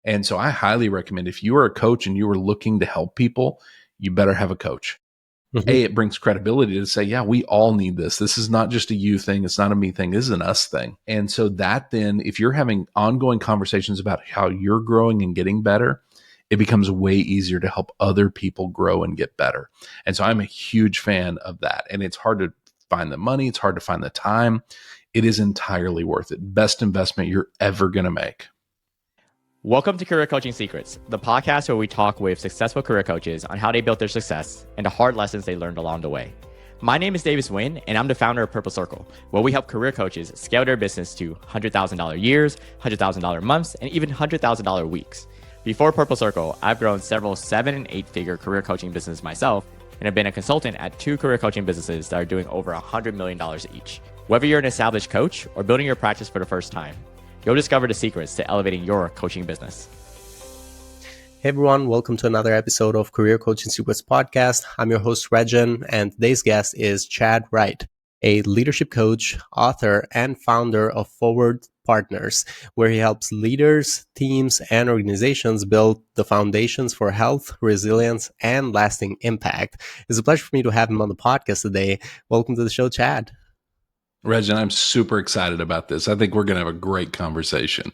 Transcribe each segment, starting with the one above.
And so I highly recommend if you are a coach and you are looking to help people, you better have a coach. Mm-hmm. It brings credibility to say, yeah, we all need this. This is not just a you thing. It's not a me thing. This is an us thing. And so that then, if you're having ongoing conversations about how you're growing and getting better, it becomes way easier to help other people grow and get better. And so I'm a huge fan of that. And it's hard to find the money. It's hard to find the time. It is entirely worth it. Best investment you're ever going to make. Welcome to Career Coaching Secrets, the podcast where we talk with successful career coaches on how they built their success and the hard lessons they learned along the way. My name is Davis Nguyen, and I'm the founder of Purple Circle, where we help career coaches scale their business to $100,000 years, $100,000 months, and even $100,000 weeks. Before Purple Circle, I've grown several 7- and 8-figure career coaching businesses myself, and have been a consultant at 2 career coaching businesses that are doing over $100 million each. Whether you're an established coach or building your practice for the first time, you'll discover the secrets to elevating your coaching business. Hey everyone, welcome to another episode of Career Coaching Secrets podcast. I'm your host, Regin, and today's guest is Chad Wright, a leadership coach, author, and founder of Forward Partners, where he helps leaders, teams, and organizations build the foundations for health, resilience, and lasting impact. It's a pleasure for me to have him on the podcast today. Welcome to the show, Chad. Regin, I'm super excited about this. I think we're going to have a great conversation.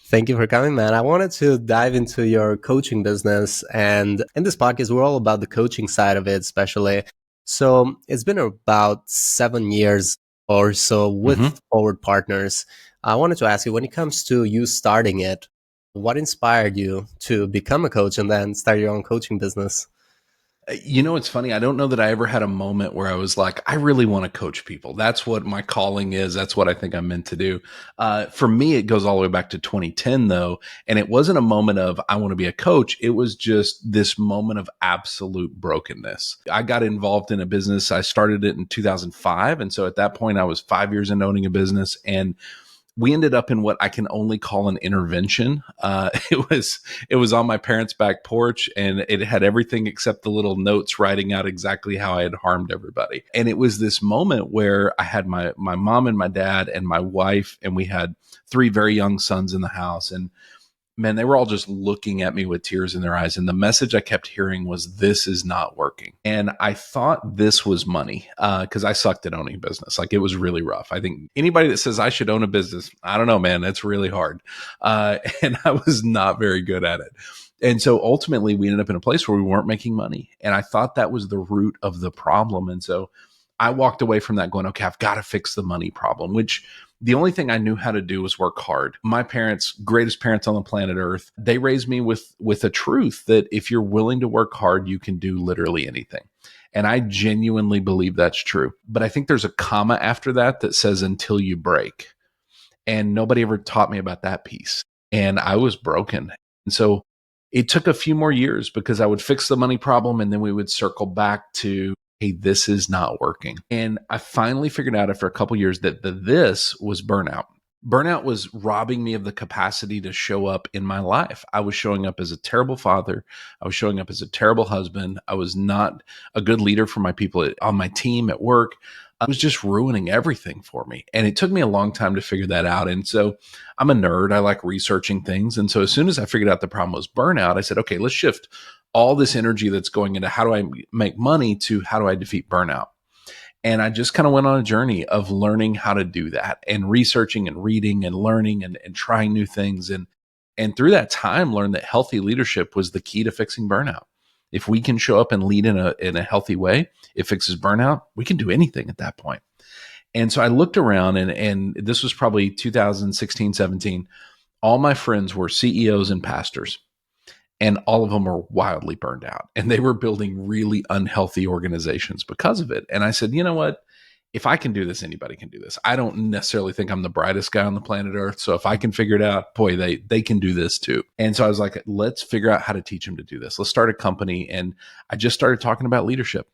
Thank you for coming, man. I wanted to dive into your coaching business, and in this podcast, we're all about the coaching side of it, especially. So it's been about 7 years or so with Forward Partners. I wanted to ask you, when it comes to you starting it, what inspired you to become a coach and then start your own coaching business? You know, it's funny. I don't know that I ever had a moment where I was like, I really want to coach people. That's what my calling is. That's what I think I'm meant to do. For me, it goes all the way back to 2010, though. And it wasn't a moment of, I want to be a coach. It was just this moment of absolute brokenness. I got involved in a business. I started it in 2005. And so at that point, I was 5 years into owning a business, and we ended up in what I can only call an intervention. It was on my parents' back porch, and it had everything except the little notes writing out exactly how I had harmed everybody. And it was this moment where I had my mom and my dad and my wife, and we had 3 very young sons in the house. And man, they were all just looking at me with tears in their eyes. And the message I kept hearing was, this is not working. And I thought this was money because I sucked at owning business. Like, it was really rough. I think anybody that says I should own a business, I don't know, man, it's really hard. And I was not very good at it. And so ultimately we ended up in a place where we weren't making money. And I thought that was the root of the problem. And so I walked away from that going, okay, I've got to fix the money problem, which the only thing I knew how to do was work hard. My parents, greatest parents on the planet Earth, they raised me with a truth that if you're willing to work hard, you can do literally anything. And I genuinely believe that's true. But I think there's a comma after that that says until you break. And nobody ever taught me about that piece. And I was broken. And so it took a few more years because I would fix the money problem, and then we would circle back to, hey, this is not working. And I finally figured out after a couple of years that this was burnout. Burnout was robbing me of the capacity to show up in my life. I was showing up as a terrible father. I was showing up as a terrible husband. I was not a good leader for my people on my team at work. I was just ruining everything for me. And it took me a long time to figure that out. And so I'm a nerd. I like researching things. And so as soon as I figured out the problem was burnout, I said, okay, let's shift all this energy that's going into how do I make money to how do I defeat burnout? And I just kind of went on a journey of learning how to do that and researching and reading and learning and trying new things. And through that time, learned that healthy leadership was the key to fixing burnout. If we can show up and lead in a healthy way, it fixes burnout. We can do anything at that point. And so I looked around, and this was probably 2016, 17. All my friends were CEOs and pastors. And all of them were wildly burned out, and they were building really unhealthy organizations because of it. And I said, you know what? If I can do this, anybody can do this. I don't necessarily think I'm the brightest guy on the planet Earth. So if I can figure it out, boy, they can do this too. And so I was like, let's figure out how to teach them to do this. Let's start a company. And I just started talking about leadership.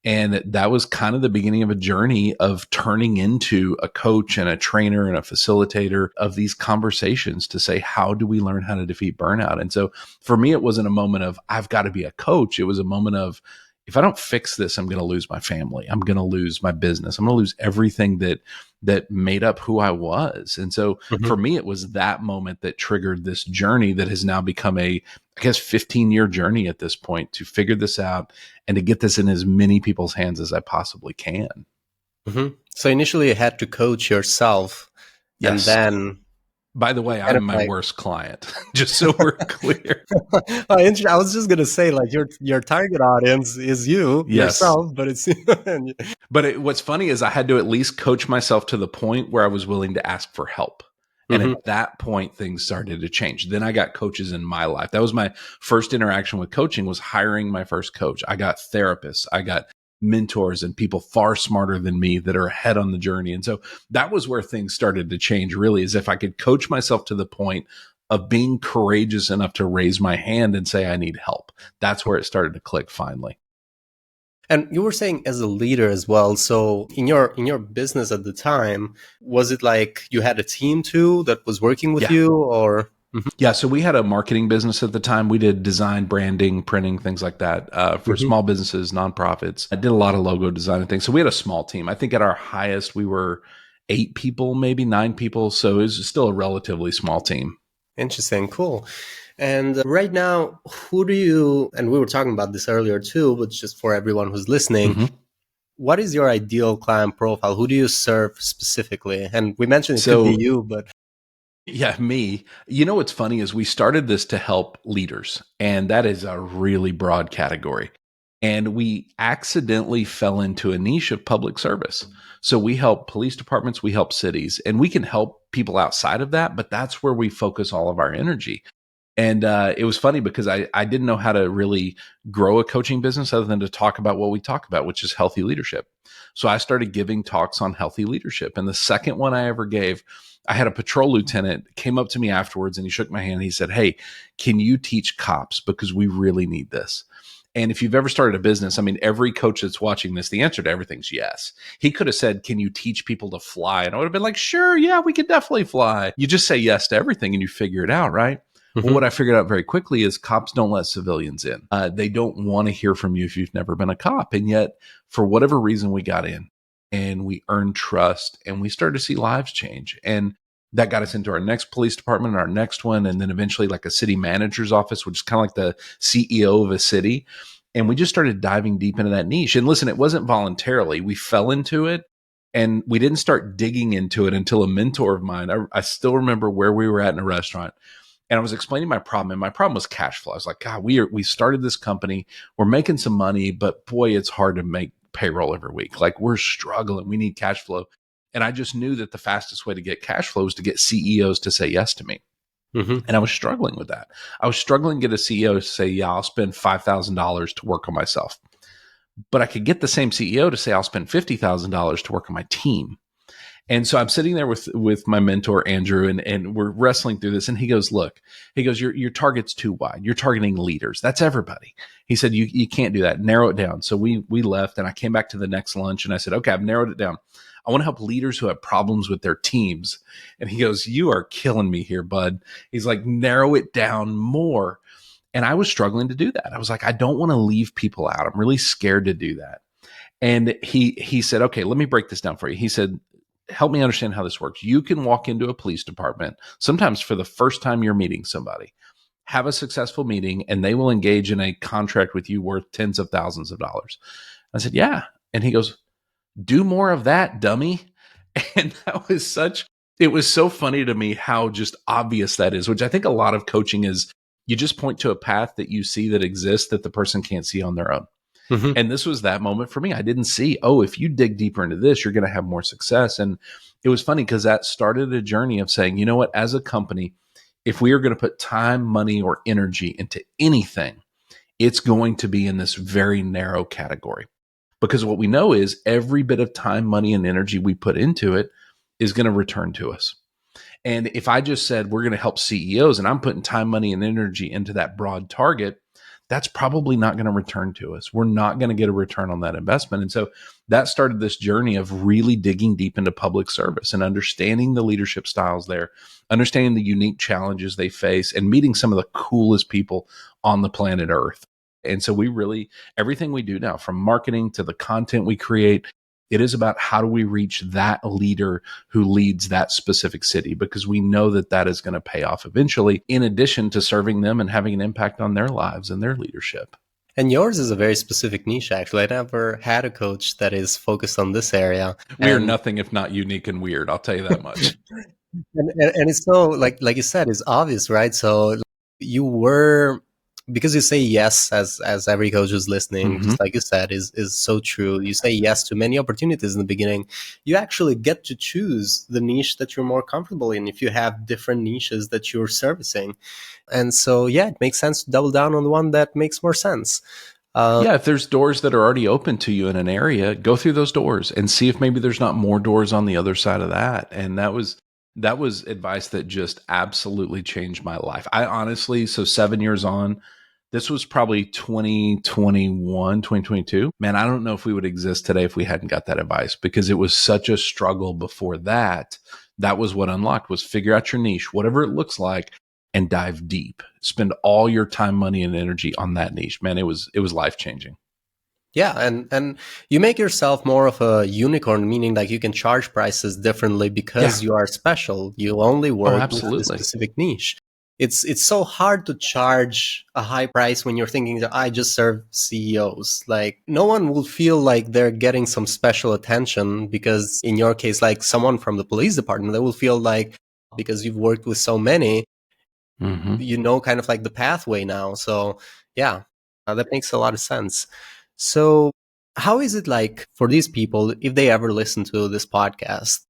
And that was kind of the beginning of a journey of turning into a coach and a trainer and a facilitator of these conversations to say, how do we learn how to defeat burnout? And so for me, it wasn't a moment of, I've got to be a coach. It was a moment of, if I don't fix this, I'm going to lose my family. I'm going to lose my business. I'm going to lose everything that made up who I was. And so Mhm. for me, it was that moment that triggered this journey that has now become I guess, 15-year journey at this point to figure this out and to get this in as many people's hands as I possibly can. So initially you had to coach yourself, and Yes. then By the way, kind I'm of my like, worst client, just so we're clear. oh, I was just gonna say, like, your target audience is you Yes. yourself, but it's and But what's funny is I had to at least coach myself to the point where I was willing to ask for help. And Mhm. at that point, things started to change. Then I got coaches in my life. That was my first interaction with coaching, was hiring my first coach. I got therapists. I got mentors and people far smarter than me that are ahead on the journey. And so that was where things started to change, really, is if I could coach myself to the point of being courageous enough to raise my hand and say, I need help. That's where it started to click finally. And you were saying as a leader as well. So in your business at the time, was it like you had a team too that was working with Yeah. you, or? Mhm. Yeah, so we had a marketing business at the time. We did design, branding, printing, things like that for Mhm. small businesses, nonprofits. I did a lot of logo design and things. So we had a small team. I think at our highest, we were 8 people, maybe 9 people. So it was still a relatively small team. Interesting, cool. And right now, who do you? And we were talking about this earlier too, but just for everyone who's listening, Mhm. what is your ideal client profile? Who do you serve specifically? And we mentioned it could be So you, but yeah, me. You know what's funny is we started this to help leaders, and that is a really broad category. And we accidentally fell into a niche of public service. So we help police departments, we help cities, and we can help people outside of that, but that's where we focus all of our energy. And it was funny because I didn't know how to really grow a coaching business other than to talk about what we talk about, which is healthy leadership. So I started giving talks on healthy leadership. And the second one I ever gave, I had a patrol lieutenant came up to me afterwards and he shook my hand. And he said, "Hey, can you teach cops? Because we really need this." And if you've ever started a business, I mean, every coach that's watching this, the answer to everything's yes. He could have said, "Can you teach people to fly?" And I would have been like, "Sure, yeah, we could definitely fly." You just say yes to everything and you figure it out, right? Well, what Mhm. I figured out very quickly is cops don't let civilians in. They don't want to hear from you if you've never been a cop. And yet, for whatever reason, we got in and we earned trust and we started to see lives change. And that got us into our next police department, our next one, and then eventually like a city manager's office, which is kind of like the CEO of a city. And we just started diving deep into that niche. And listen, it wasn't voluntarily. We fell into it and we didn't start digging into it until a mentor of mine, I still remember where we were at in a restaurant. And I was explaining my problem, and my problem was cash flow. I was like, God, we started this company, we're making some money, but boy, it's hard to make payroll every week. Like we're struggling. We need cash flow. And I just knew that the fastest way to get cash flow is to get CEOs to say yes to me. Mhm. And I was struggling with that. I was struggling to get a CEO to say, yeah, I'll spend $5,000 to work on myself. But I could get the same CEO to say, I'll spend $50,000 to work on my team. And so I'm sitting there with my mentor Andrew, and we're wrestling through this. And he goes, "Look," he goes, "Your target's too wide. You're targeting leaders. That's everybody." He said, "You can't do that. Narrow it down." So we left, and I came back to the next lunch, and I said, "Okay, I've narrowed it down. I want to help leaders who have problems with their teams." And he goes, "You are killing me here, bud." He's like, "Narrow it down more." And I was struggling to do that. I was like, I don't want to leave people out. I'm really scared to do that. And he said, "Okay, let me break this down for you." He said, "Help me understand how this works. You can walk into a police department, sometimes for the first time you're meeting somebody, have a successful meeting, and they will engage in a contract with you worth tens of thousands of dollars." I said, "Yeah." And he goes, "Do more of that, dummy." And it was so funny to me how just obvious that is, which I think a lot of coaching is, you just point to a path that you see that exists that the person can't see on their own. Mhm. And this was that moment for me. I didn't see, oh, if you dig deeper into this, you're going to have more success. And it was funny because that started a journey of saying, you know what, as a company, if we are going to put time, money, or energy into anything, it's going to be in this very narrow category. Because what we know is every bit of time, money, and energy we put into it is going to return to us. And if I just said we're going to help CEOs and I'm putting time, money, and energy into that broad target, that's probably not going to return to us. We're not going to get a return on that investment. And so that started this journey of really digging deep into public service and understanding the leadership styles there, understanding the unique challenges they face, and meeting some of the coolest people on the planet Earth. And so everything we do now, from marketing to the content we create, it is about how do we reach that leader who leads that specific city, because we know that that is going to pay off eventually, in addition to serving them and having an impact on their lives and their leadership. And yours is a very specific niche, actually. I never had a coach that is focused on this area. We are nothing if not unique and weird. I'll tell you that much. And it's so, like you said, it's obvious, right? So you were, because you say yes, as every coach who's listening, just like you said, is so true. You say yes to many opportunities in the beginning. You actually get to choose the niche that you're more comfortable in if you have different niches that you're servicing. And so, yeah, it makes sense to double down on the one that makes more sense. Yeah, if there's doors that are already open to you in an area, go through those doors and see if maybe there's not more doors on the other side of that. And that was advice that just absolutely changed my life. I honestly, so 7 years on, this was probably 2021, 2022. Man, I don't know if we would exist today if we hadn't got that advice, because it was such a struggle before that. That was what unlocked, was figure out your niche, whatever it looks like, and dive deep. Spend all your time, money, and energy on that niche. Man, it was life-changing. Yeah, and you make yourself more of a unicorn, meaning like you can charge prices differently because you are special. You only work with a specific niche. It's so hard to charge a high price when you're thinking that I just serve CEOs. Like, no one will feel like they're getting some special attention, because in your case, like someone from the police department, they will feel like, because you've worked with so many, you know, kind of like the pathway now. So yeah, that makes a lot of sense. So how is it like for these people, if they ever listen to this podcast?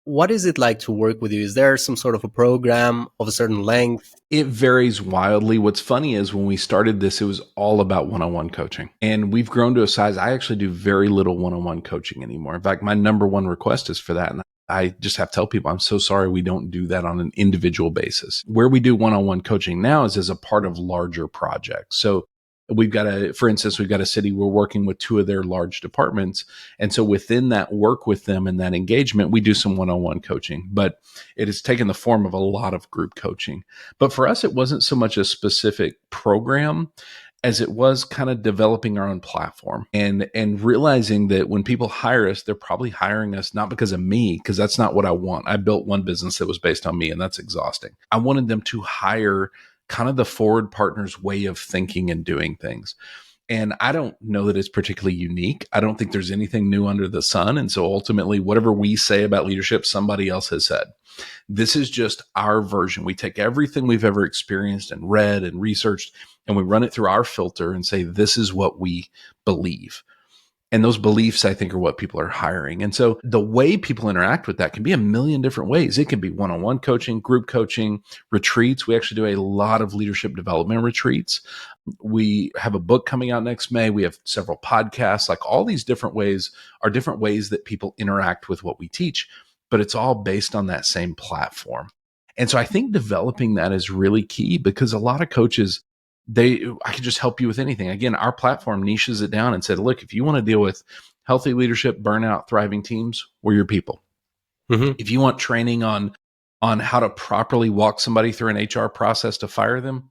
What is it like to work with you? Is there some sort of a program of a certain length? It varies wildly. What's funny is when we started this, it was all about one-on-one coaching. And we've grown to a size, I actually do very little one-on-one coaching anymore. In fact, my number one request is for that. And I just have to tell people, I'm so sorry we don't do that on an individual basis. Where we do one-on-one coaching now is as a part of larger projects. So for instance, we've got a city, we're working with 2 of their large departments. And so within that work with them and that engagement, we do some one-on-one coaching, but it has taken the form of a lot of group coaching. But for us, it wasn't so much a specific program as it was kind of developing our own platform and realizing that when people hire us, they're probably hiring us not because of me, because that's not what I want. I built one business that was based on me, and that's exhausting. I wanted them to hire kind of the forward partners way of thinking and doing things. And I don't know that it's particularly unique. I don't think there's anything new under the sun. And so ultimately, whatever we say about leadership, somebody else has said. This is just our version. We take everything we've ever experienced and read and researched, and we run it through our filter and say, this is what we believe. And those beliefs, I think, are what people are hiring. And so the way people interact with that can be a million different ways. It can be one-on-one coaching, group coaching, retreats. We actually do a lot of leadership development retreats. We have a book coming out next May. We have several podcasts. Like, all these different ways are different ways that people interact with what we teach, but it's all based on that same platform. And so I think developing that is really key, because a lot of coaches, I can just help you with anything. Again, our platform niches it down and said, look, if you want to deal with healthy leadership, burnout, thriving teams, we're your people. If you want training on how to properly walk somebody through an HR process to fire them,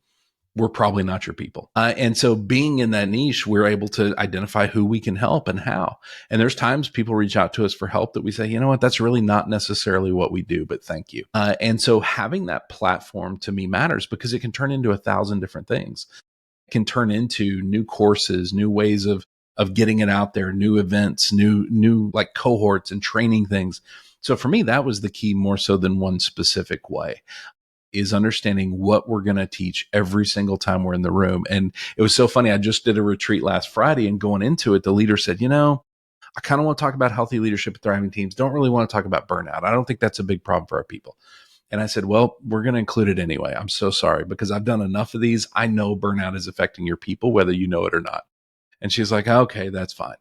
we're probably not your people. And so being in that niche, we're able to identify who we can help and how. And there's times people reach out to us for help that we say, you know what, that's really not necessarily what we do, but thank you. And so having that platform to me matters, because it can turn into 1,000 different things. It can turn into new courses, new ways of getting it out there, new events, new like cohorts and training things. So for me, that was the key, more so than one specific way, is understanding what we're going to teach every single time we're in the room. And it was so funny. I just did a retreat last Friday, and going into it, the leader said, you know, I kind of want to talk about healthy leadership and thriving teams. Don't really want to talk about burnout. I don't think that's a big problem for our people. And I said, well, we're going to include it anyway. I'm so sorry, because I've done enough of these. I know burnout is affecting your people, whether you know it or not. And she's like, okay, that's fine.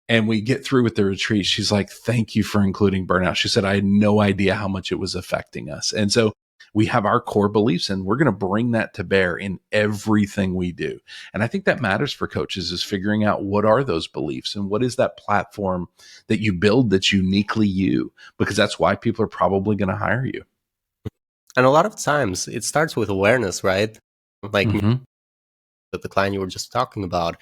And we get through with the retreat. She's like, thank you for including burnout. She said, I had no idea how much it was affecting us. And so we have our core beliefs, and we're going to bring that to bear in everything we do. And I think that matters for coaches, is figuring out what are those beliefs and what is that platform that you build that's uniquely you, because that's why people are probably going to hire you. And a lot of times it starts with awareness, right? Like that the client you were just talking about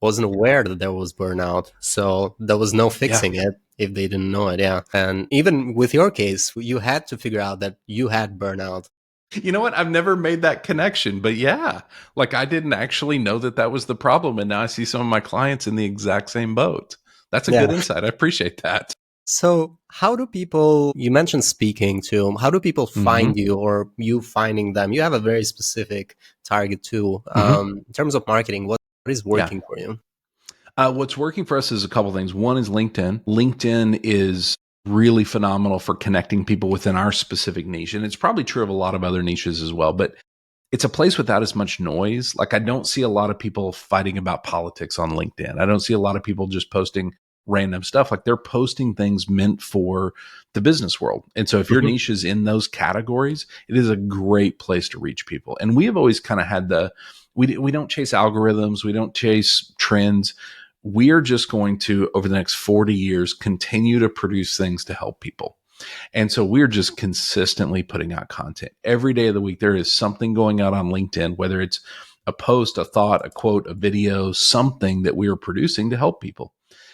wasn't aware that there was burnout. So there was no fixing it if they didn't know it. Yeah. And even with your case, you had to figure out that you had burnout. You know what? I've never made that connection, but yeah, like I didn't actually know that that was the problem. And now I see some of my clients in the exact same boat. That's a Yeah. good insight. I appreciate that. So how do people, you mentioned speaking to, how do people find Mm-hmm. you or you finding them? You have a very specific target too. Mm-hmm. In terms of marketing, what is Yeah. working for you? What's working for us is a couple things. One is LinkedIn. LinkedIn is really phenomenal for connecting people within our specific niche. And it's probably true of a lot of other niches as well. But it's a place without as much noise. Like I don't see a lot of people fighting about politics on LinkedIn. I don't see a lot of people just posting random stuff. Like they're posting things meant for the business world. And so if your Mhm. niche is in those categories, it is a great place to reach people. And we have always kind of had we don't chase algorithms. We don't chase trends. We are just going to, over the next 40 years, continue to produce things to help people. And so we're just consistently putting out content every day of the week. There is something going out on LinkedIn, whether it's a post, a thought, a quote, a video, something that we are producing to help people.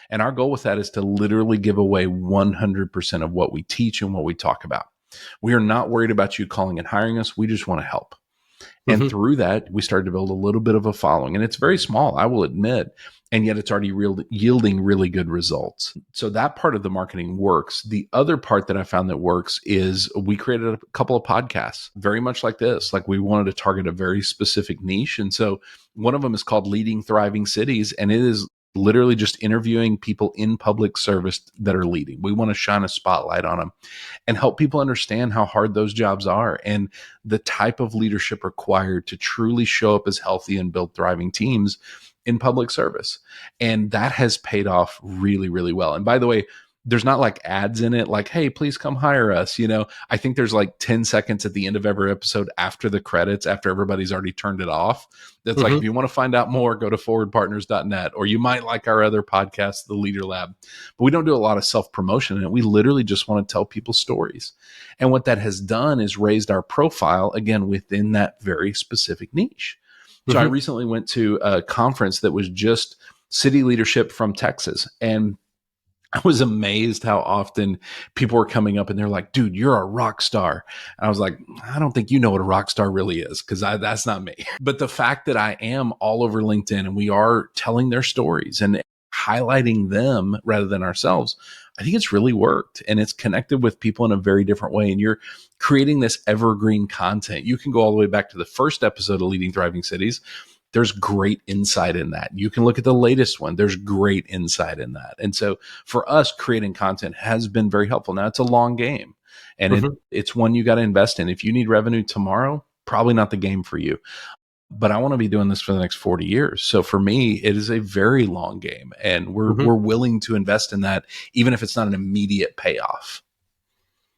And our goal with that is to literally give away 100% of what we teach and what we talk about. We are not worried about you calling and hiring us. We just want to help. And Mhm. through that, we started to build a little bit of a following. And it's very small, I will admit. And yet it's already yielding really good results. So that part of the marketing works. The other part that I found that works is we created a couple of podcasts, very much like this. Like we wanted to target a very specific niche. And so one of them is called Leading Thriving Cities. And it is literally just interviewing people in public service that are leading. We want to shine a spotlight on them and help people understand how hard those jobs are and the type of leadership required to truly show up as healthy and build thriving teams in public service. And that has paid off really, really well. And by the way, there's not like ads in it like, hey, please come hire us. I think there's like 10 seconds at the end of every episode after the credits, after everybody's already turned it off. That's like, Mhm. if you want to find out more, go to forwardpartners.net, or you might like our other podcast, The Leader Lab. But we don't do a lot of self-promotion in it. We literally just want to tell people stories. And what that has done is raised our profile again within that very specific niche. So I Mhm. recently went to a conference that was just city leadership from Texas. And I was amazed how often people were coming up and they're like, dude, you're a rock star. And I was like, I don't think you know what a rock star really is, because that's not me. But the fact that I am all over LinkedIn and we are telling their stories and highlighting them rather than ourselves, I think it's really worked and it's connected with people in a very different way. And you're creating this evergreen content. You can go all the way back to the first episode of Leading Thriving Cities. There's great insight in that. You can look at the latest one. There's great insight in that. And so for us, creating content has been very helpful. Now it's a long game and Mhm. it's one you got to invest in. If you need revenue tomorrow, probably not the game for you. But I want to be doing this for the next 40 years. So for me, it is a very long game and Mhm. we're willing to invest in that, even if it's not an immediate payoff.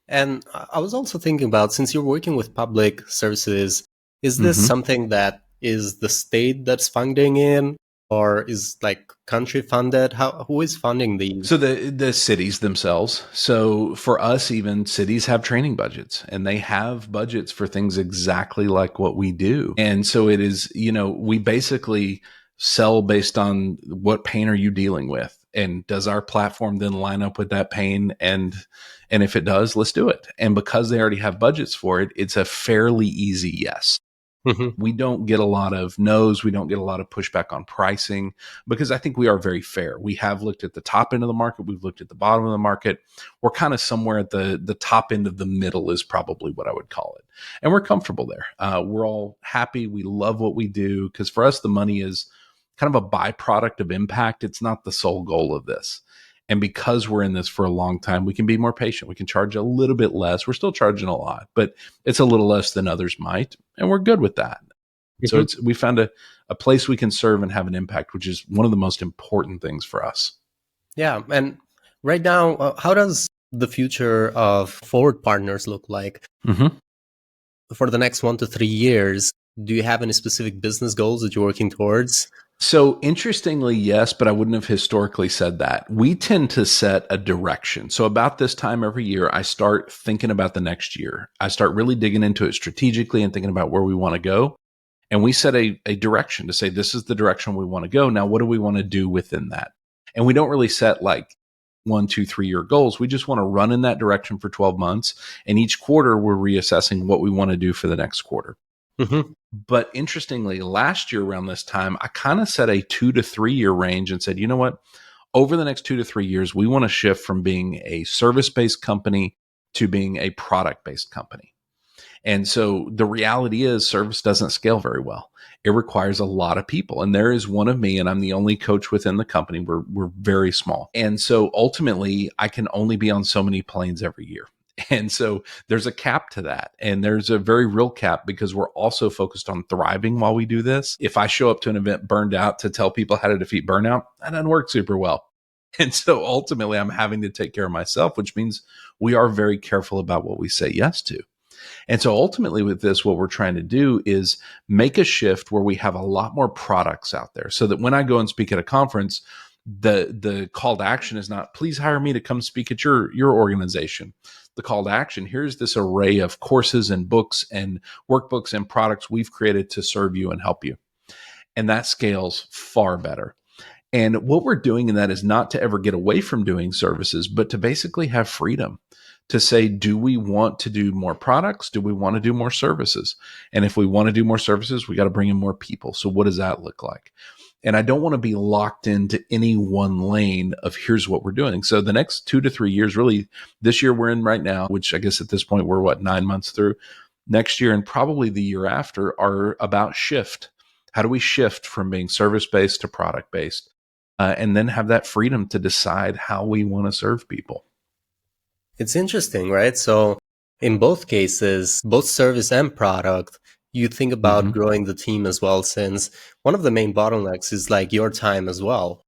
And I was also thinking about, since you're working with public services, is this Mm-hmm. something that is the state that's funding in, or is like country funded? Who is funding these? So the cities themselves. So for us, even cities have training budgets and they have budgets for things exactly like what we do. And so it is, we basically sell based on what pain are you dealing with, and does our platform then line up with that pain? And if it does, let's do it. And because they already have budgets for it, it's a fairly easy yes. Mhm. We don't get a lot of no's. We don't get a lot of pushback on pricing because I think we are very fair. We have looked at the top end of the market. We've looked at the bottom of the market. We're kind of somewhere at the top end of the middle is probably what I would call it. And we're comfortable there. We're all happy. We love what we do because for us, the money is kind of a byproduct of impact. It's not the sole goal of this. And because we're in this for a long time, we can be more patient. We can charge a little bit less. We're still charging a lot, but it's a little less than others might. And we're good with that. So Mhm. we found a place we can serve and have an impact, which is one of the most important things for us. Yeah. And right now, how does the future of Forward Partners look like Mm-hmm. for the next 1 to 3 years? Do you have any specific business goals that you're working towards? So interestingly, yes, but I wouldn't have historically said that. We tend to set a direction. So about this time every year, I start thinking about the next year. I start really digging into it strategically and thinking about where we want to go. And we set a direction to say, this is the direction we want to go. Now, what do we want to do within that? And we don't really set like 1, 2, 3 year goals. We just want to run in that direction for 12 months. And each quarter, we're reassessing what we want to do for the next quarter. Mm-hmm. But interestingly, last year around this time, I kind of set a 2 to 3 year range and said, you know what? Over the next 2 to 3 years, we want to shift from being a service-based company to being a product-based company. And so the reality is service doesn't scale very well. It requires a lot of people. And there is one of me, and I'm the only coach within the company. We're very small. And so ultimately, I can only be on so many planes every year. And so there's a cap to that. And there's a very real cap because we're also focused on thriving while we do this. If I show up to an event burned out to tell people how to defeat burnout, that doesn't work super well. And so ultimately, I'm having to take care of myself, which means we are very careful about what we say yes to. And so ultimately with this, what we're trying to do is make a shift where we have a lot more products out there so that when I go and speak at a conference, the call to action is not, please hire me to come speak at your organization. The call to action, here's this array of courses and books and workbooks and products we've created to serve you and help you. And that scales far better. And what we're doing in that is not to ever get away from doing services, but to basically have freedom to say, do we want to do more products? Do we want to do more services? And if we want to do more services, we got to bring in more people. So what does that look like? And I don't want to be locked into any one lane of here's what we're doing. So the next 2 to 3 years, really this year we're in right now, which I guess at this point we're 9 months through. Next year and probably the year after are about shift. How do we shift from being service-based to product-based? And then have that freedom to decide how we want to serve people. It's interesting, right? So in both cases, both service and product, you think about growing the team as well, since one of the main bottlenecks is like your time as well.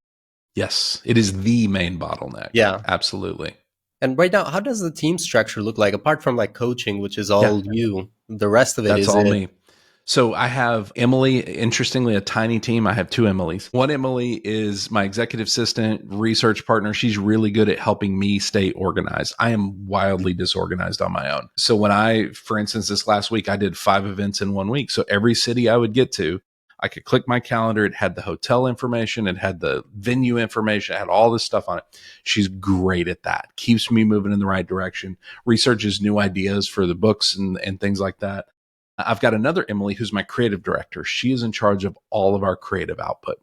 Yes, it is the main bottleneck. Yeah. Absolutely. And right now, how does the team structure look like, apart from like coaching, which is all you? The rest of it That's is all me. So I have Emily, interestingly, a tiny team. I have 2 Emilys. One Emily is my executive assistant, research partner. She's really good at helping me stay organized. I am wildly disorganized on my own. So when for instance, this last week, I did 5 events in 1 week. So every city I would get to, I could click my calendar. It had the hotel information. It had the venue information. It had all this stuff on it. She's great at that. Keeps me moving in the right direction. Researches new ideas for the books and things like that. I've got another Emily who's my creative director. She is in charge of all of our creative output.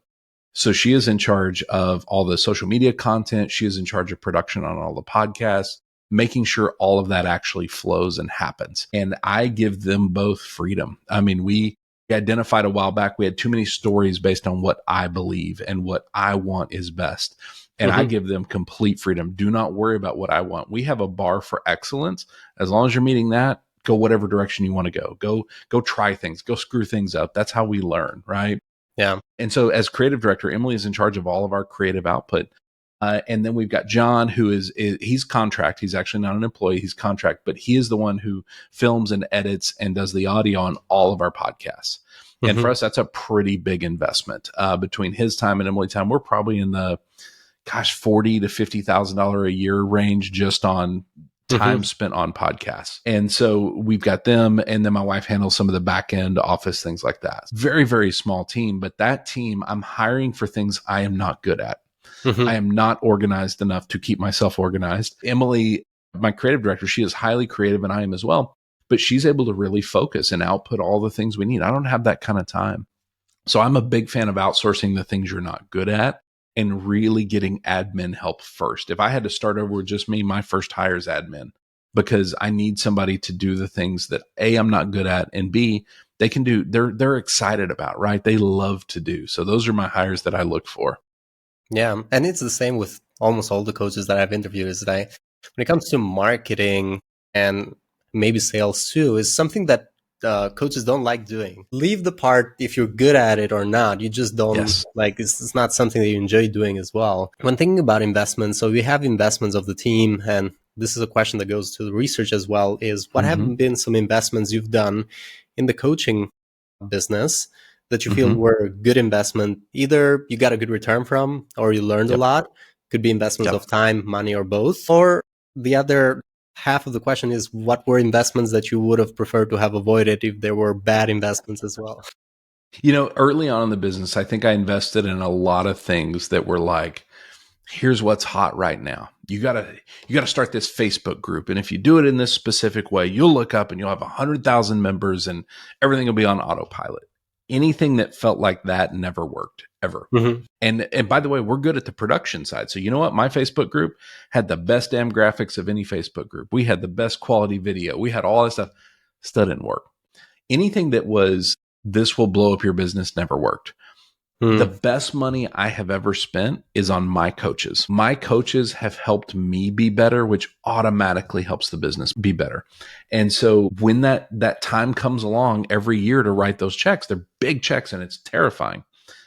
So she is in charge of all the social media content. She is in charge of production on all the podcasts, making sure all of that actually flows and happens. And I give them both freedom. I mean, we identified a while back, we had too many stories based on what I believe and what I want is best. And I give them complete freedom. Do not worry about what I want. We have a bar for excellence. As long as you're meeting that, go whatever direction you want to go. Go try things, go screw things up. That's how we learn, right? Yeah. And so as creative director, Emily is in charge of all of our creative output. And then we've got John, who he's contract. He's actually not an employee. He's contract, but he is the one who films and edits and does the audio on all of our podcasts. And for us, that's a pretty big investment. Between his time and Emily's time, we're probably in the, $40,000 to $50,000 a year range just on time spent on podcasts. And so we've got them. And then my wife handles some of the back end office, things like that. Very, very small team. But that team, I'm hiring for things I am not good at. I am not organized enough to keep myself organized. Emily, my creative director, she is highly creative and I am as well, but she's able to really focus and output all the things we need. I don't have that kind of time. So I'm a big fan of outsourcing the things you're not good at and really getting admin help first. If I had to start over with just me, my first hire is admin, because I need somebody to do the things that A, I'm not good at, and B, they can do, they're excited about, right? They love to do. So those are my hires that I look for. Yeah. And it's the same with almost all the coaches that I've interviewed, is that when it comes to marketing and maybe sales too, is something that coaches don't like doing. Leave the part if you're good at it or not. You just don't like, it's not something that you enjoy doing as well. When thinking about investments, so we have investments of the team, and this is a question that goes to the research as well, is what have been some investments you've done in the coaching business that you feel were a good investment? Either you got a good return from, or you learned a lot. Could be investments of time, money, or both. Or the other half of the question is, what were investments that you would have preferred to have avoided if there were bad investments as well? Early on in the business, I think I invested in a lot of things that were like, here's what's hot right now. You gotta start this Facebook group. And if you do it in this specific way, you'll look up and you'll have 100,000 members and everything will be on autopilot. Anything that felt like that never worked ever. Mm-hmm. And by the way, we're good at the production side. So you know what? My Facebook group had the best damn graphics of any Facebook group. We had the best quality video. We had all that stuff. Still didn't work. Anything that was, this will blow up your business, never worked. The best money I have ever spent is on my coaches. My coaches have helped me be better, which automatically helps the business be better. And so when that time comes along every year to write those checks, they're big checks and it's terrifying.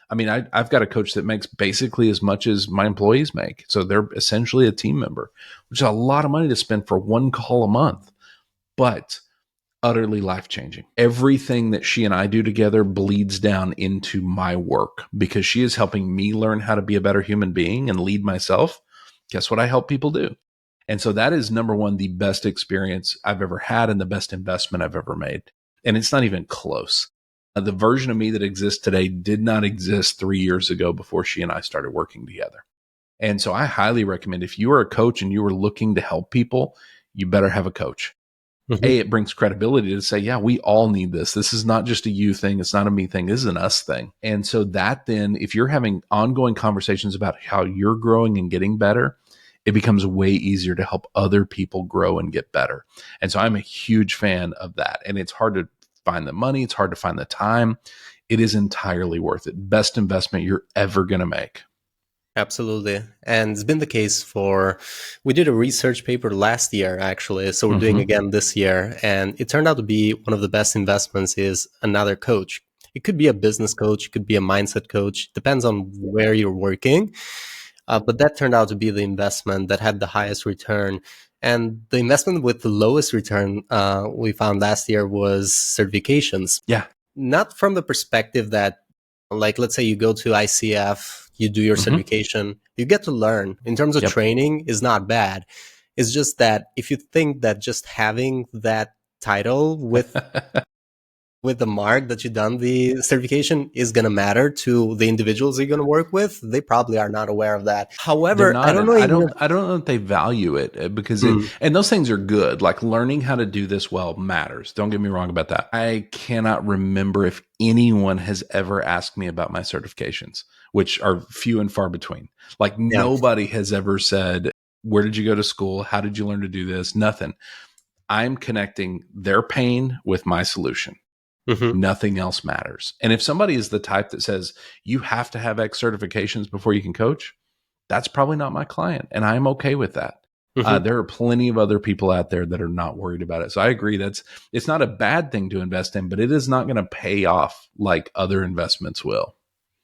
I mean, I've got a coach that makes basically as much as my employees make. So they're essentially a team member, which is a lot of money to spend for one call a month. But utterly life-changing. Everything that she and I do together bleeds down into my work because she is helping me learn how to be a better human being and lead myself. Guess what I help people do? And so that is number one, the best experience I've ever had and the best investment I've ever made. And it's not even close. The version of me that exists today did not exist 3 years ago before she and I started working together. And so I highly recommend if you are a coach and you are looking to help people, you better have a coach. Mm-hmm. It brings credibility to say, yeah, we all need this. This is not just a you thing. It's not a me thing. This is an us thing. And so that then, if you're having ongoing conversations about how you're growing and getting better, it becomes way easier to help other people grow and get better. And so I'm a huge fan of that. And it's hard to find the money. It's hard to find the time. It is entirely worth it. Best investment you're ever going to make. Absolutely. And it's been the case we did a research paper last year, actually. So we're doing again this year. And it turned out to be one of the best investments is another coach. It could be a business coach, it could be a mindset coach, depends on where you're working. But that turned out to be the investment that had the highest return. And the investment with the lowest return we found last year was certifications. Yeah. Not from the perspective that, like, let's say you go to ICF, you do your certification, you get to learn. In terms of training is not bad. It's just that if you think that just having that title with the mark that you've done the certification is going to matter to the individuals you're going to work with, they probably are not aware of that. However, I don't know. I don't know if they value it because and those things are good. Like learning how to do this well matters. Don't get me wrong about that. I cannot remember if anyone has ever asked me about my certifications, which are few and far between. Like nobody has ever said, where did you go to school? How did you learn to do this? Nothing. I'm connecting their pain with my solution. Nothing else matters. And if somebody is the type that says you have to have X certifications before you can coach, that's probably not my client. And I'm okay with that. There are plenty of other people out there that are not worried about it. So I agree it's not a bad thing to invest in, but it is not going to pay off like other investments will.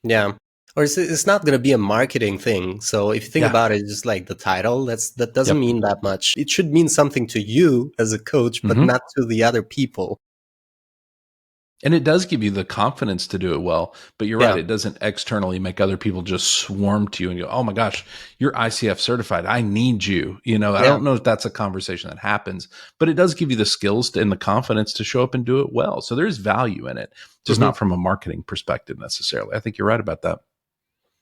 Yeah. Or it's not going to be a marketing thing. So if you think about it, just like the title, that doesn't mean that much. It should mean something to you as a coach, but not to the other people. And it does give you the confidence to do it well, but you're right. It doesn't externally make other people just swarm to you and go, oh my gosh, you're ICF certified. I need you. I don't know if that's a conversation that happens, but it does give you the skills and the confidence to show up and do it well. So there's value in it, just not from a marketing perspective necessarily. I think you're right about that.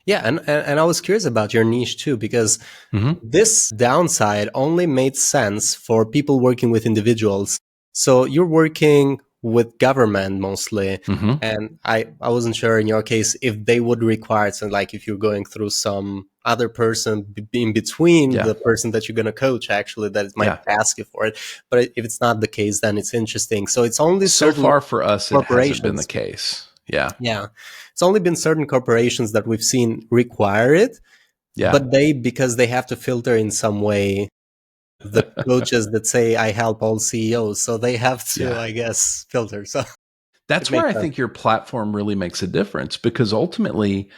Yeah. And I was curious about your niche too, because this downside only made sense for people working with individuals. So you're working with government mostly. And I wasn't sure in your case if they would require it. So like if you're going through some other person in between the person that you're going to coach, actually, that it might ask you for it. But if it's not the case, then it's interesting. So it's only so far for us, it hasn't been the case. Yeah. It's only been certain corporations that we've seen require it. But because they have to filter in some way the coaches that say I help all CEOs, so they have to, I guess, filter. So that's where I think your platform really makes a difference, because ultimately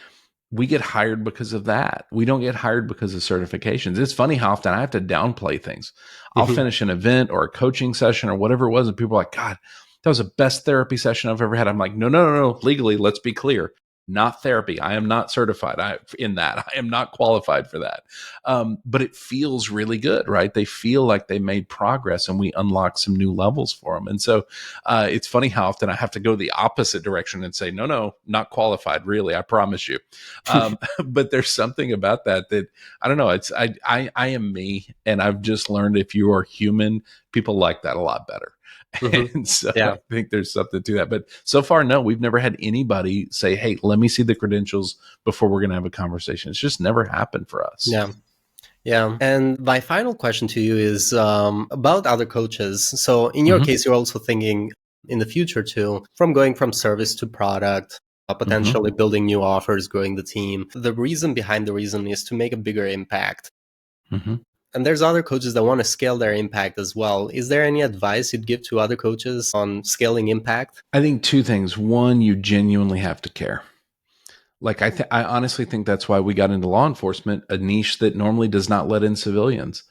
we get hired because of that. We don't get hired because of certifications. It's funny how often I have to downplay things. I'll finish an event or a coaching session or whatever it was, and people are like, God, that was the best therapy session I've ever had. I'm like, no. Legally, let's be clear. not therapy. I am not certified in that. I am not qualified for that. But it feels really good, right? They feel like they made progress and we unlock some new levels for them. And so it's funny how often I have to go the opposite direction and say, no, not qualified, really, I promise you. But there's something about that I don't know. I am me, and I've just learned if you are human, people like that a lot better. And so Yeah. I think there's something to that. But so far, no, we've never had anybody say, hey, let me see the credentials before we're going to have a conversation. It's just never happened for us. Yeah. Yeah. And my final question to you is about other coaches. So in your case, you're also thinking in the future too, from going from service to product, potentially building new offers, growing the team. The reason behind the reason is to make a bigger impact. And there's other coaches that want to scale their impact as well. Is there any advice you'd give to other coaches on scaling impact? I think two things. One, you genuinely have to care. Like I honestly think that's why we got into law enforcement, a niche that normally does not let in civilians,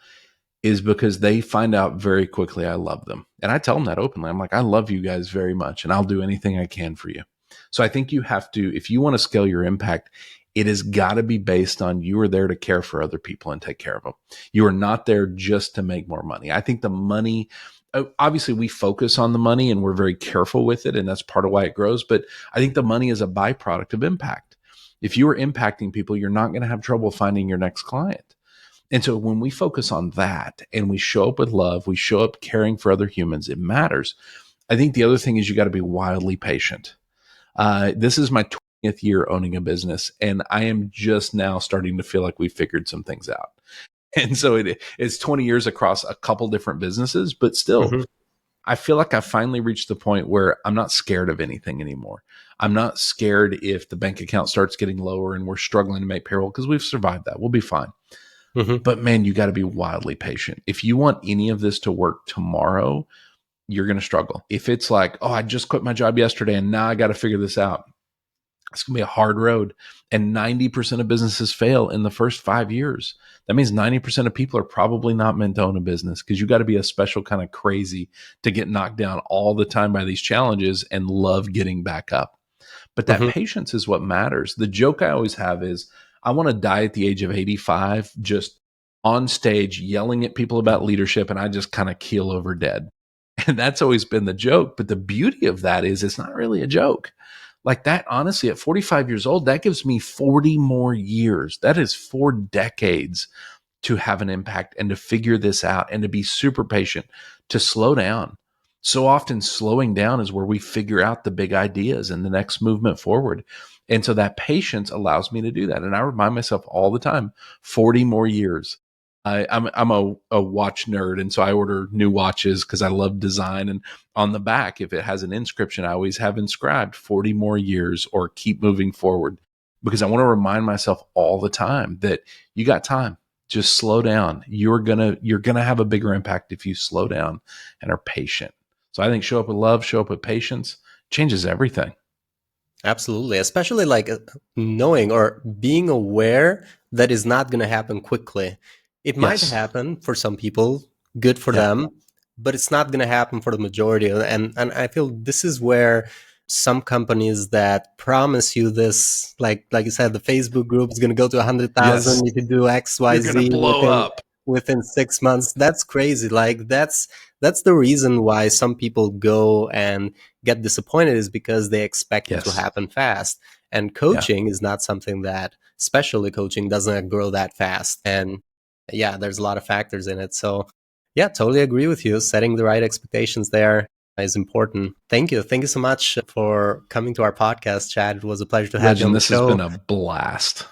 is because they find out very quickly I love them. And I tell them that openly. I'm like, I love you guys very much, and I'll do anything I can for you. So I think you have to, if you want to scale your impact, it has got to be based on you are there to care for other people and take care of them. You are not there just to make more money. I think the money, obviously we focus on the money and we're very careful with it, and that's part of why it grows. But I think the money is a byproduct of impact. If you are impacting people, you're not going to have trouble finding your next client. And so when we focus on that and we show up with love, we show up caring for other humans, it matters. I think the other thing is you got to be wildly patient. This is my 20th year owning a business, and I am just now starting to feel like we figured some things out. And so it's 20 years across a couple different businesses, but still, I feel like I finally reached the point where I'm not scared of anything anymore. I'm not scared if the bank account starts getting lower and we're struggling to make payroll, because we've survived that. We'll be fine. But man, you got to be wildly patient. If you want any of this to work tomorrow, you're going to struggle. If it's like, oh, I just quit my job yesterday and now I got to figure this out, it's going to be a hard road. And 90% of businesses fail in the first 5 years. That means 90% of people are probably not meant to own a business, because you got to be a special kind of crazy to get knocked down all the time by these challenges and love getting back up. But that patience is what matters. The joke I always have is, I want to die at the age of 85, just on stage yelling at people about leadership, and I just kind of keel over dead. And that's always been the joke. But the beauty of that is it's not really a joke. Like that, honestly, at 45 years old, that gives me 40 more years. That is 4 decades to have an impact and to figure this out and to be super patient, to slow down. So often slowing down is where we figure out the big ideas and the next movement forward. And so that patience allows me to do that. And I remind myself all the time, 40 more years. I'm a watch nerd, and so I order new watches because I love design. And on the back, if it has an inscription, I always have inscribed 40 more years or keep moving forward, because I want to remind myself all the time that you got time. Just slow down. You're gonna have a bigger impact if you slow down and are patient. So I think show up with love, show up with patience, changes everything. Absolutely. Especially like knowing or being aware that is not going to happen quickly. It might happen for some people, good for them, but it's not going to happen for the majority. And I feel this is where some companies that promise you this, like you said, the Facebook group is going to go to 100,000 if you do X, Y, Z within 6 months. That's crazy. Like that's the reason why some people go and get disappointed, is because they expect it to happen fast. And coaching is not something that, especially coaching, doesn't grow that fast. And there's a lot of factors in it. So totally agree with you. Setting the right expectations there is important. Thank you. Thank you so much for coming to our podcast, Chad. It was a pleasure to have you on the show. This has been a blast.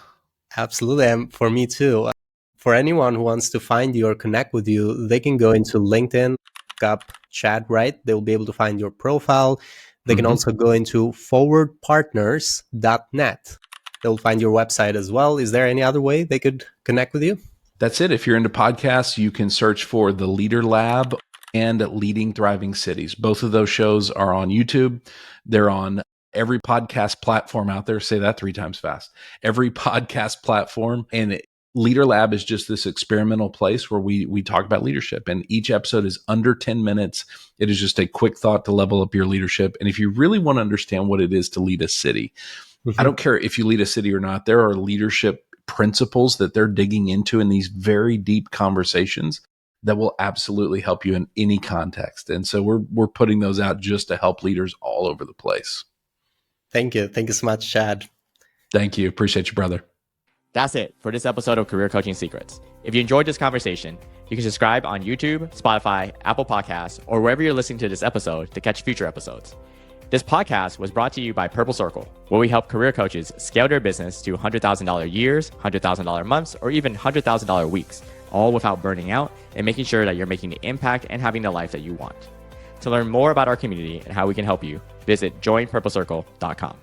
Absolutely. And for me too. For anyone who wants to find you or connect with you, they can go into LinkedIn, look up Chad Wright. They will be able to find your profile. They can also go into forwardpartners.net. They'll find your website as well. Is there any other way they could connect with you? That's it. If you're into podcasts, you can search for The Leader Lab and Leading Thriving Cities. Both of those shows are on YouTube. They're on every podcast platform out there. Say that 3 times fast. Every podcast platform. And Leader Lab is just this experimental place where we talk about leadership. And each episode is under 10 minutes. It is just a quick thought to level up your leadership. And if you really want to understand what it is to lead a city, I don't care if you lead a city or not, there are leadership principles that they're digging into in these very deep conversations that will absolutely help you in any context. And so we're putting those out just to help leaders all over the place. Thank you. Thank you so much, Chad. Thank you. Appreciate you, brother. That's it for this episode of Career Coaching Secrets. If you enjoyed this conversation, you can subscribe on YouTube, Spotify, Apple Podcasts, or wherever you're listening to this episode to catch future episodes. This podcast was brought to you by Purple Circle, where we help career coaches scale their business to $100,000 years, $100,000 months, or even $100,000 weeks, all without burning out and making sure that you're making the impact and having the life that you want. To learn more about our community and how we can help you, visit joinpurplecircle.com.